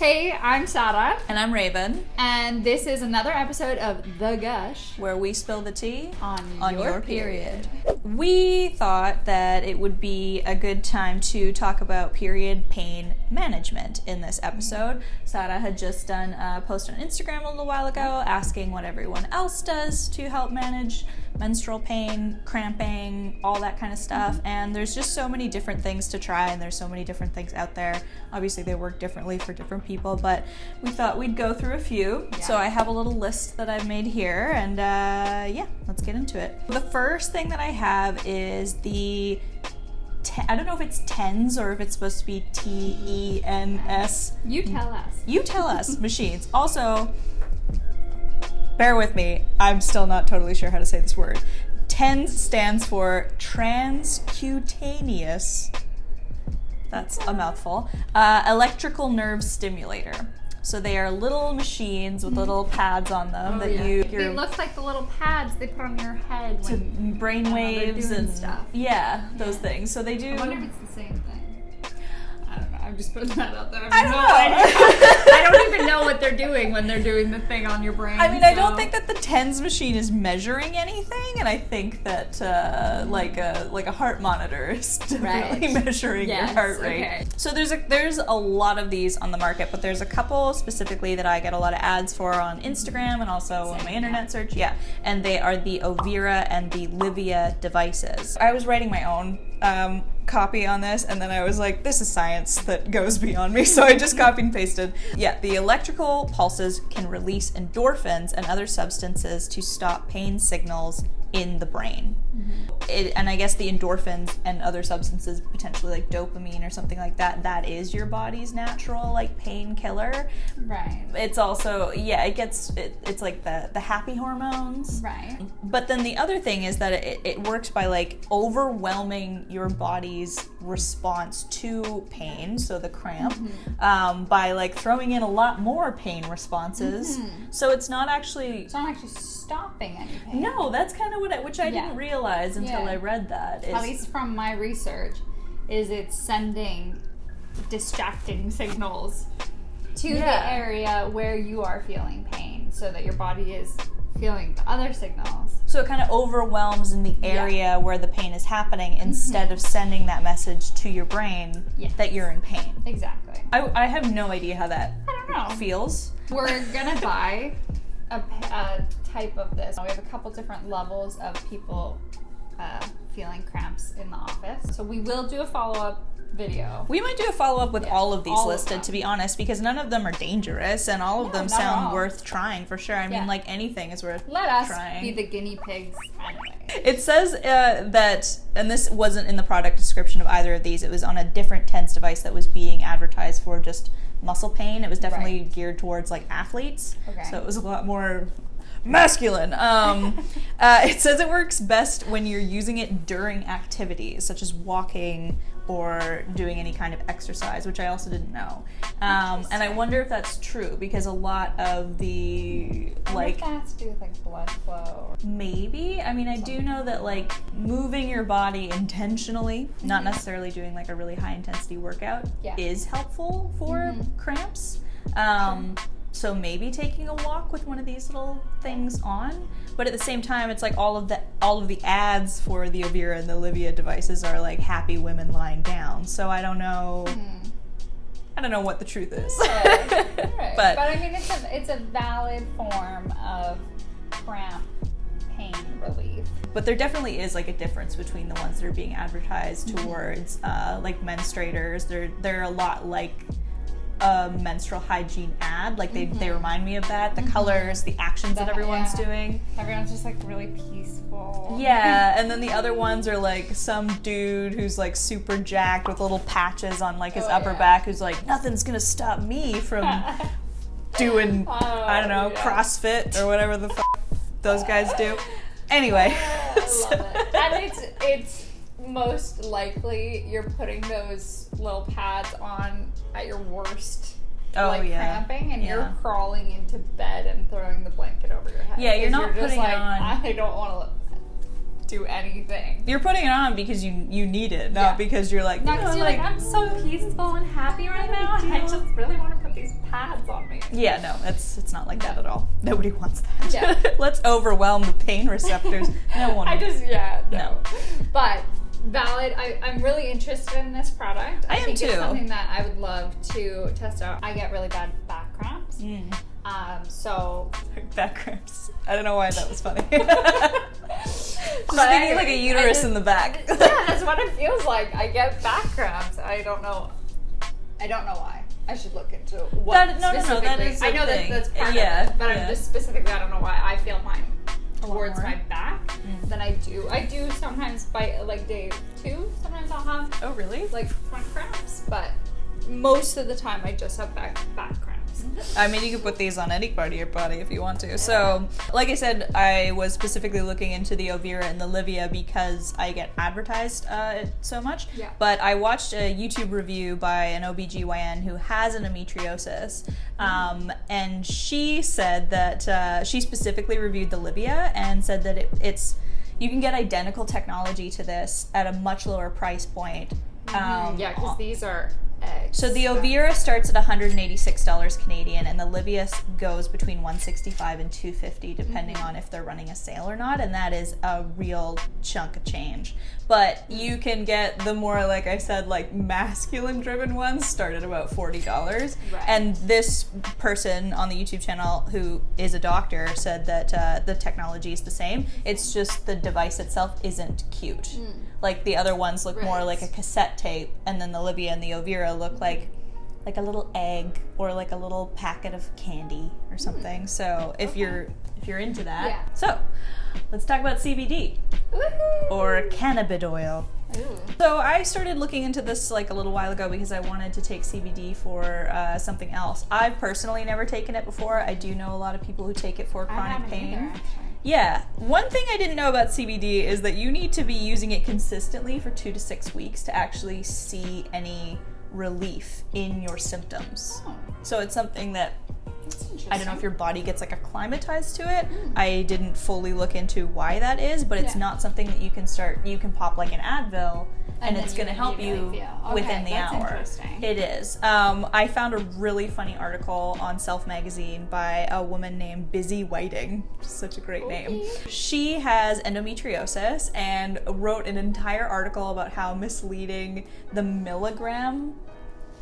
Hey, I'm Sara. And I'm Raven. And this is another episode of The GUSH, where we spill the tea on your period. We thought that it would be a good time to talk about period pain management in this episode. Sara had just done a post on Instagram a little while ago asking what everyone else does to help manage menstrual pain, cramping, all that kind of stuff. And there's just so many different things to try, and there's so many different things out there. Obviously they work differently for different people, but we thought we'd go through a few. Yeah. So I have a little list that I've made here, and yeah, let's get into it. The first thing that I have is the I don't know if it's TENS or if it's supposed to be TENS. You tell us. You tell us. Machines. Also, bear with me, I'm still not totally sure how to say this word. TENS stands for transcutaneous, that's a mouthful, electrical nerve stimulator. So they are little machines with little pads on them They look like the little pads they put on your head to when brain waves and stuff. Yeah, those things. So they do. I wonder if it's the same thing. I don't know. I'm just putting that out there. I don't know. I don't even know what they're doing when they're doing the thing on your brain. I mean, I don't think that the TENS machine is measuring anything, and I think that like a heart monitor is definitely measuring your heart rate. Okay. So there's a lot of these on the market, but there's a couple specifically that I get a lot of ads for on Instagram and also on my internet search. Yeah, and they are the Overa and the Livia devices. I was writing my own copy on this, and then I was like, this is science that goes beyond me, so I just copied and pasted. Yeah, the electrical pulses can release endorphins and other substances to stop pain signals in the brain. And I guess the endorphins and other substances, potentially like dopamine or something like that, that is your body's natural like painkiller. Right. It's also, yeah, it's like the happy hormones. Right. But then the other thing is that it works by like overwhelming your body's response to pain, so the cramp, by like throwing in a lot more pain responses. So it's not actually stopping any pain. No, that's kind of which I didn't realize until I read that. At least from my research, it's sending distracting signals to the area where you are feeling pain, so that your body is feeling the other signals. So it kind of overwhelms in the area where the pain is happening instead of sending that message to your brain that you're in pain. Exactly. I have no idea how that feels. We're gonna buy a type of this. We have a couple different levels of people feeling cramps in the office. So we will do a follow-up video. We might do a follow-up with all of these listed, to be honest, because none of them are dangerous, and all of them sound worth trying for sure. I mean, like anything is worth trying. Let us be the guinea pigs anyway. It says that, and this wasn't in the product description of either of these, it was on a different TENS device that was being advertised for just muscle pain. It was definitely geared towards like athletes, so it was a lot more masculine. It says it works best when you're using it during activities such as walking or doing any kind of exercise, which I also didn't know. And I wonder if that's true, because a lot of the like that's to do with like blood flow. Maybe. I mean, I do know that like moving your body intentionally, not necessarily doing like a really high intensity workout, is helpful for cramps. So maybe taking a walk with one of these little things on, but at the same time, it's like all of the ads for the Overa and the Livia devices are like happy women lying down. So I don't know. I don't know what the truth is. Right. But I mean, it's a valid form of cramp pain relief. But there definitely is like a difference between the ones that are being advertised towards like menstruators. They're a lot like a menstrual hygiene ad. Like they remind me of that. The colors, the actions that everyone's doing. Everyone's just like really peaceful. Yeah, and then the other ones are like some dude who's like super jacked with little patches on like his upper back, who's like, nothing's gonna stop me from doing, I don't know, CrossFit or whatever the fuck those guys do. Anyway. I love it. And it's most likely you're putting those little pads on at your worst cramping, and you're crawling into bed and throwing the blanket over your head. Yeah, you're not putting just it on. I don't want to do anything. You're putting it on because you need it, not because you're like, not because you're like, I'm so peaceful and happy right now, and I just really want to put these pads on me. Yeah, no, it's not like that at all. Nobody wants that. Yeah. Let's overwhelm the pain receptors. No one. No. But valid. I'm really interested in this product. I think it's something that I would love to test out. I get really bad back cramps. So back cramps. I don't know why that was funny. Just thinking like a uterus in the back. Yeah, that's what it feels like. I get back cramps. I don't know why. I should look into what specifically. That is I know that's part of it, but I'm just specifically, I don't know why I feel mine towards my back than I do. I do sometimes by like day 2. Sometimes I'll have like front cramps, but most of the time I just have back cramps. I mean, you can put these on any part of your body if you want to. So, like I said, I was specifically looking into the Ovira and the Livia because I get advertised so much. Yeah. But I watched a YouTube review by an OBGYN who has endometriosis, and she said that she specifically reviewed the Livia and said that it's you can get identical technology to this at a much lower price point. Because these are eggs. So the Ovira starts at $186 Canadian, and the Livia goes between $165 and $250 depending on if they're running a sale or not, and that is a real chunk of change. But you can get the more, like I said, like masculine-driven ones start at about $40. Right. And this person on the YouTube channel who is a doctor said that the technology is the same. It's just the device itself isn't cute. Like the other ones look more like a cassette tape, and then the Livia and the Ovira look like a little egg or like a little packet of candy or something. So if you're into that, so let's talk about CBD or cannabis oil. Ooh. So I started looking into this like a little while ago because I wanted to take CBD for something else. I've personally never taken it before. I do know a lot of people who take it for chronic pain. Either, yeah. One thing I didn't know about CBD is that you need to be using it consistently for 2 to 6 weeks to actually see any relief in your symptoms. Oh. So it's something that That's interesting. I don't know if your body gets like acclimatized to it. I didn't fully look into why that is, but it's not something that you can pop like an Advil and it's going to help you within the hour. Interesting. It is. I found a really funny article on Self Magazine by a woman named Busy Whiting, which is such a great name. She has endometriosis and wrote an entire article about how misleading the milligram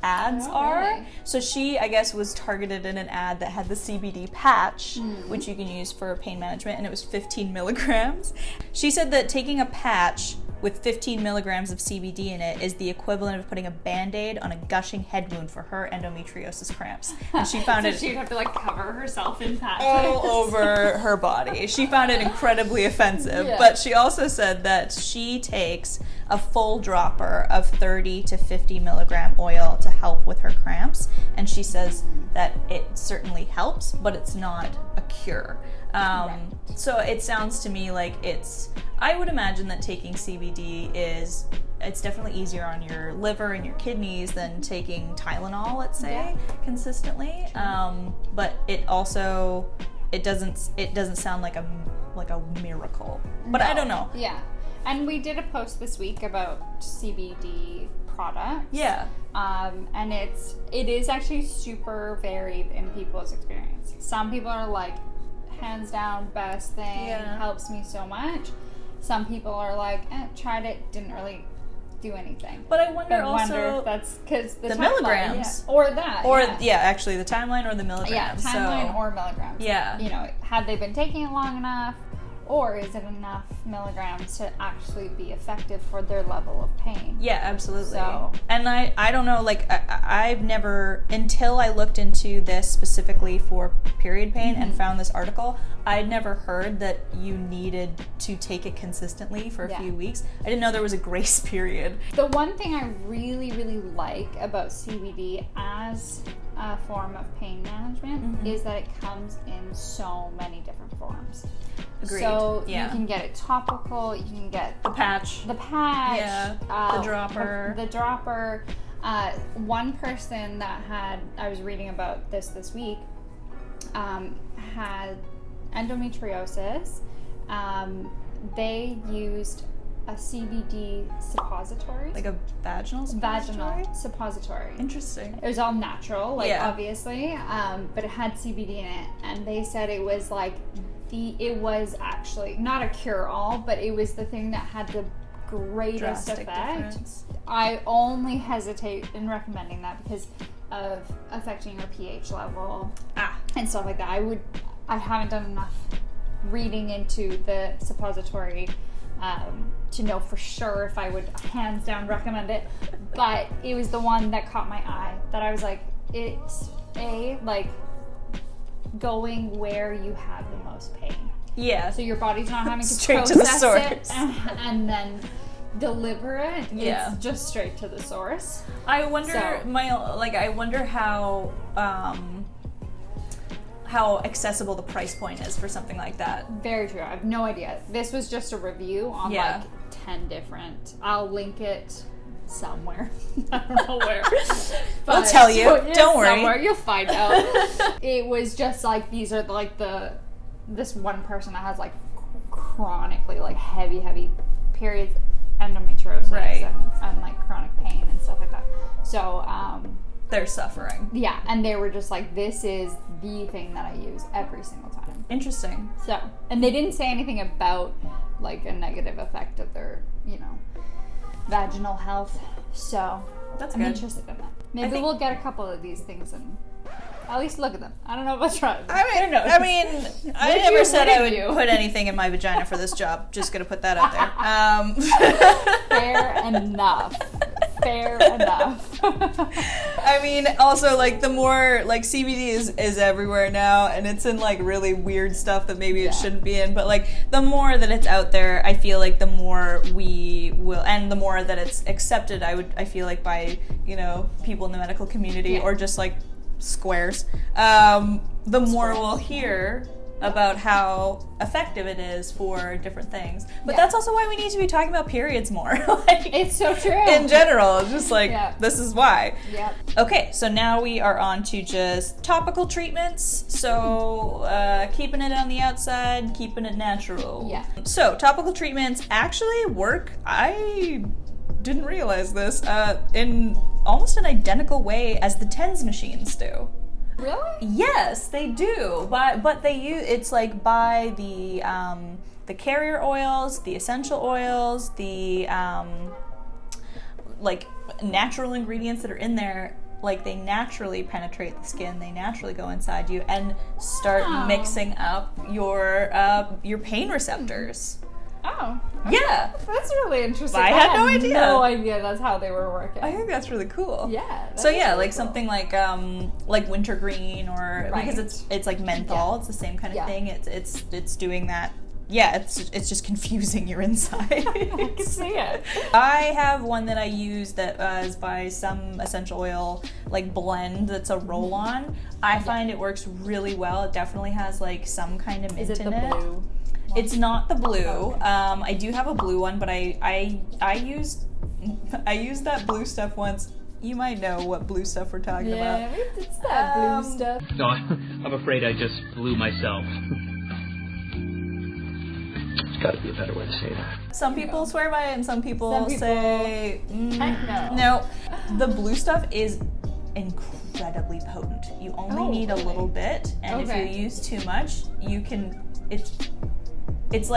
ads are. Really? So she, I guess, was targeted in an ad that had the CBD patch, which you can use for pain management, and it was 15 milligrams. She said that taking a patch with 15 milligrams of CBD in it is the equivalent of putting a Band-Aid on a gushing head wound for her endometriosis cramps. And she found so she'd have to like cover herself in patches all over her body. She found it incredibly offensive, but she also said that she takes a full dropper of 30 to 50 milligram oil to help with her cramps, and she says that it certainly helps, but it's not a cure. So it sounds to me like I would imagine that taking CBD it's definitely easier on your liver and your kidneys than taking Tylenol, let's say, consistently. But it also, it doesn't sound like a miracle, but I don't know. Yeah. And we did a post this week about CBD products. Yeah. And it is actually super varied in people's experience. Some people are like, hands down, best thing, helps me so much. Some people are like, tried it, didn't really do anything. But I wonder also if that's because the milligrams. Or that. Or, actually, the timeline or the milligrams. Yeah, timeline or milligrams. Yeah. You know, had they been taking it long enough, or is it enough milligrams to actually be effective for their level of pain? Yeah, absolutely. So, and I don't know, like, I've never, until I looked into this specifically for period pain and found this article, I'd never heard that you needed to take it consistently for a few weeks. I didn't know there was a grace period. The one thing I really, really like about CBD as a form of pain management is that it comes in so many different forms. Agreed. So you can get it topical, you can get the patch, the dropper. The dropper. One person that I was reading about this week, had endometriosis, they used a CBD suppository. Like a vaginal suppository? Vaginal suppository. Interesting. It was all natural, like, obviously, but it had CBD in it, and they said it was like it was actually not a cure-all, but it was the thing that had the greatest drastic effect. difference. I only hesitate in recommending that because of affecting your pH level and stuff like that. I haven't done enough reading into the suppository to know for sure if I would hands down recommend it, but it was the one that caught my eye that I was like, it's like going where you have the most pain. Yeah. So your body's not having to straight process to the source it and then deliver it. It's just straight to the source. I wonder I wonder how accessible the price point is for something like that. Very true. I have no idea. This was just a review on like 10 different. I'll link it somewhere. I don't know where. We'll tell you. Don't worry. Somewhere. You'll find out. It was just like, these are like this one person that has like chronically like heavy periods, endometriosis, and like chronic pain and stuff like that. So they're suffering. Yeah, and they were just like, this is the thing that I use every single time. Interesting. So, and they didn't say anything about like a negative effect of their, vaginal health. So, I'm interested in that. Maybe we'll get a couple of these things and at least look at them. I don't know if I'll try them. I never said I would put anything in my vagina for this job. Just gonna put that out there. Fair enough. Fair enough. I mean, also, like, the more, like, CBD is everywhere now, and it's in, like, really weird stuff that maybe it shouldn't be in, but, like, the more that it's out there, I feel like the more we will, and the more that it's accepted, I feel like by, people in the medical community, or just, like, squares, the more we'll hear about how effective it is for different things. But that's also why we need to be talking about periods more. It's so true. In general, just like, this is why. Yep. Okay, so now we are on to just topical treatments. So keeping it on the outside, keeping it natural. Yeah. So topical treatments actually work. I didn't realize this, in almost an identical way as the TENS machines do. Really? Yes, they do. But they use, it's like by the carrier oils, the essential oils, the like natural ingredients that are in there. Like, they naturally penetrate the skin. They naturally go inside you and start mixing up your pain receptors. Oh. Yeah. That's really interesting. I had no idea. No idea that's how they were working. I think that's really cool. Yeah. So yeah, like something like wintergreen, or because it's like menthol, it's the same kind of thing. It's doing that. Yeah, it's just confusing your insides. I can see it. I have one that I use that is by some essential oil like blend that's a roll-on. I find it works really well. It definitely has like some kind of mint in it. Is it the blue? It's not the blue. I do have a blue one, but I used that blue stuff once. You might know what blue stuff we're talking about. Yeah, it's that blue stuff. No, I'm afraid I just blew myself. There's got to be a better way to say that. Some people swear by it, and some people say, heck no. No, the blue stuff is incredibly potent. You only need a little bit, and if you use too much, you can. It's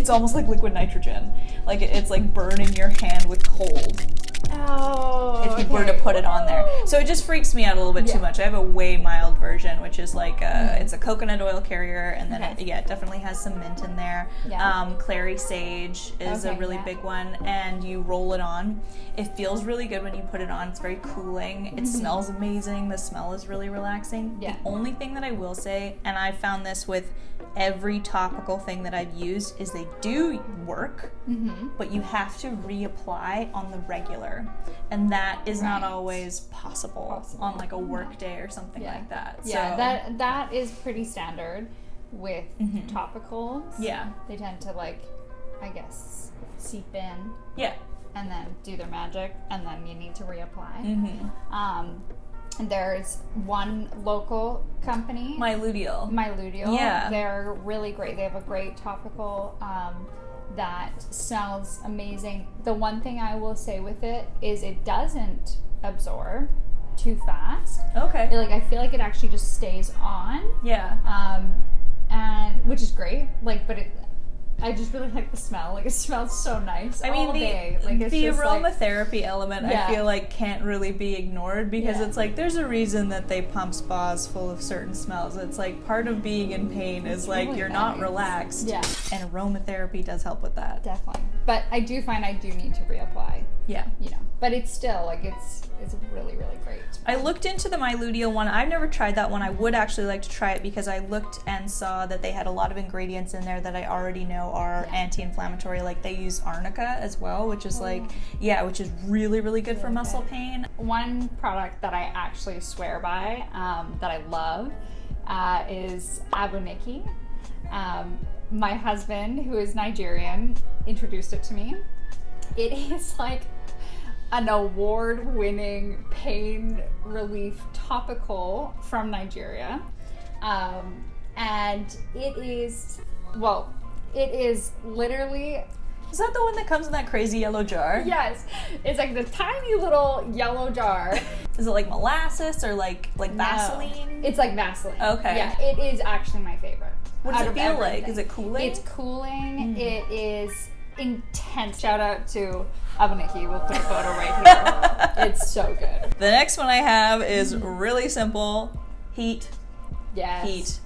almost like liquid nitrogen. Like, it's like burning your hand with cold. Oh. If you were to put it on there. So it just freaks me out a little bit too much. I have a way mild version, which is like it's a coconut oil carrier, and then it definitely has some mint in there. Yeah. Clary sage is a really big one, and you roll it on. It feels really good when you put it on. It's very cooling. It smells amazing. The smell is really relaxing. Yeah. The only thing that I will say, and I found this with every topical thing that I've used, is they do work, but you have to reapply on the regular, and that is not always possible on like a work day or something like that. Yeah, so, that is pretty standard with topicals. Yeah. They tend to, like, I guess, seep in. Yeah. And then do their magic, and then you need to reapply. And there's one local company. My Luteal. Yeah. Yeah. They're really great. They have a great topical that smells amazing. The one thing I will say with it is it doesn't absorb too fast. Okay. Like, I feel like it actually just stays on. Yeah. And which is great. Like, but I just really like the smell. Like, it smells so nice. I mean, all day. Like, it's the just aromatherapy element, Yeah. I feel like can't really be ignored because Yeah. it's like there's a reason that they pump spas full of certain smells. It's like part of being in pain is like really you're not nice. relaxed. Yeah. And aromatherapy does help with that. Definitely. But I do find I do need to reapply. Yeah. You know. But it's still like it's really, really great. I looked into the Myludio one. I've never tried that one. I would actually like to try it because I looked and saw that they had a lot of ingredients in there that I already know are anti-inflammatory. Like they use arnica as well, which is which is really, really good for muscle pain. One product that I actually swear by, that I love, is Aboniki. My husband, who is Nigerian, introduced it to me. It is like an award-winning pain relief topical from Nigeria. And it is literally... Is that the one that comes in that crazy yellow jar? Yes. It's like the tiny little yellow jar. Is it like molasses or like No. Vaseline? It's like Vaseline. Okay. Yeah, it is actually my favorite. What does out it of feel like? everything. Is it cooling? It's cooling. It is intense. Shout out to Aboniki. We'll put a photo right here. It's so good. The next one I have is really simple. Heat. Yes. Heat.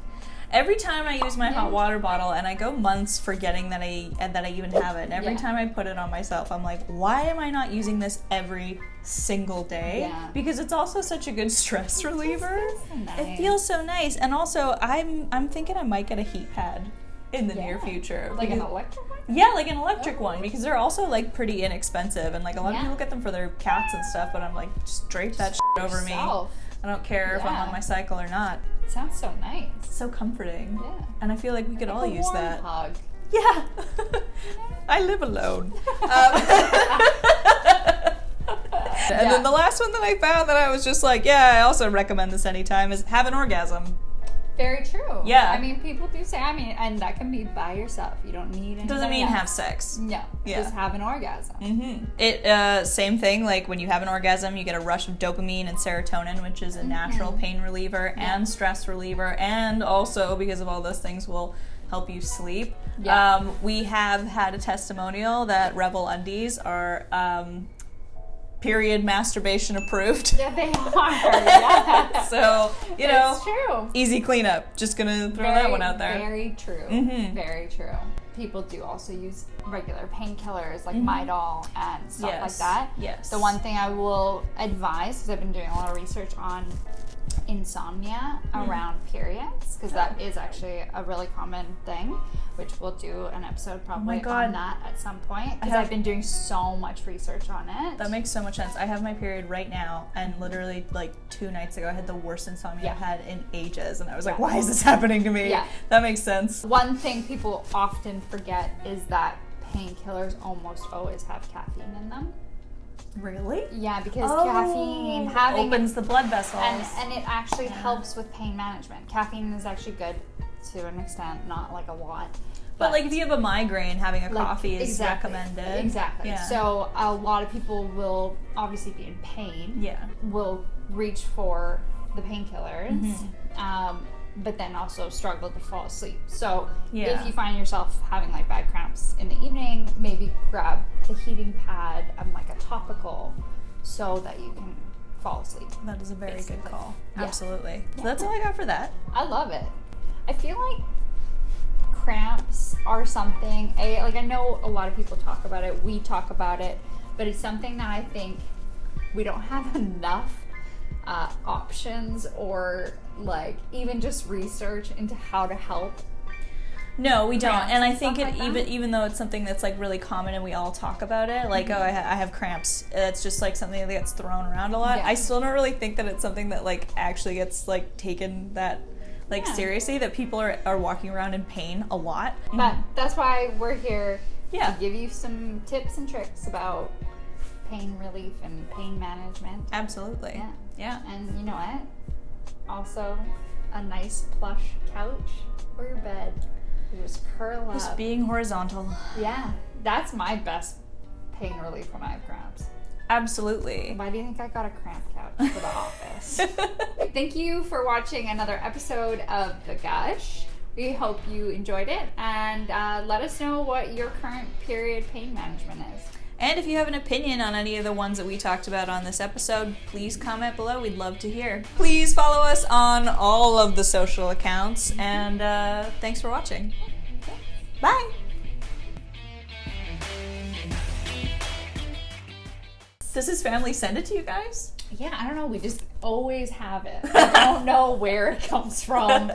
Every time I use my hot water bottle, and I go months forgetting that I even have it, and every time I put it on myself, I'm like, why am I not using this every single day? Yeah. Because it's also such a good stress reliever. so nice. It feels so nice. And also, I'm thinking I might get a heat pad in the near future. Like an Because- electric one? Yeah, like an electric one, because they're also like pretty inexpensive, and like a lot of people get them for their cats and stuff, but I'm like, just drape that shit over me. Yourself. I don't care if I'm on my cycle or not. It sounds so nice. It's so comforting. Yeah. And I feel like we could all A use warm that. hug. Yeah. I live alone. And then the last one that I found that I was just like, yeah, I also recommend this anytime is have an orgasm. Very true. Yeah. I mean, people do say, and that can be by yourself. You don't need anybody Doesn't mean else. have sex. No. Yeah. Just have an orgasm. It same thing, like when you have an orgasm, you get a rush of dopamine and serotonin, which is a natural pain reliever and stress reliever, and also because of all those things will help you sleep. Yeah. We have had a testimonial that Rebel undies are period masturbation approved. Yeah, they are. Yeah. So, you know, It's true. easy cleanup. Just gonna throw that one out there. Very true. Very true. People do also use regular painkillers like Midol and stuff like that. Yes. The one thing I will advise, because I've been doing a lot of research on insomnia around periods, because that is actually a really common thing, which we'll do an episode probably God. on that at some point, because have- I've been doing so much research on it. That makes so much sense. I have my period right now, and literally like 2 nights ago, I had the worst insomnia I've had in ages, and I was like, why is this happening to me? Yeah. That makes sense. One thing people often forget is that painkillers almost always have caffeine in them. Really? Yeah, because caffeine opens the blood vessels. and it actually helps with pain management. Caffeine is actually good to an extent, not like a lot. But like if you have a migraine, having a Like, coffee is exactly, recommended. Exactly. Yeah. So a lot of people will obviously be in pain. Yeah. Will reach for the painkillers. Mm-hmm. But then also struggle to fall asleep. So Yeah. if you find yourself having like bad cramps in the evening, maybe grab a heating pad and like a topical so that you can fall asleep. That is a very good call. Yeah. Absolutely. So that's all I got for that. I love it. I feel like cramps are something, like I know a lot of people talk about it, we talk about it, but it's something that I think we don't have enough options or like even just research into how to help. No, we don't. Cramps And I and think stuff like that? even though it's something that's like really common and we all talk about it, like I have cramps. It's just like something that gets thrown around a lot. Yeah. I still don't really think that it's something that like actually gets like taken that like seriously. That people are walking around in pain a lot. But that's why we're here Yeah. to give you some tips and tricks about pain relief and pain management. Absolutely. Yeah. Yeah. And you know what? Also, a nice plush couch for your bed. Just curl up. Just being horizontal. Yeah, that's my best pain relief when I have cramps. Absolutely. Why do you think I got a cramp couch for the office? Thank you for watching another episode of The Gush. We hope you enjoyed it, and let us know what your current period pain management is. And if you have an opinion on any of the ones that we talked about on this episode, please comment below. We'd love to hear. Please follow us on all of the social accounts, and thanks for watching. Bye! Does his family send it to you guys? Yeah, I don't know. We just always have it. I don't know where it comes from.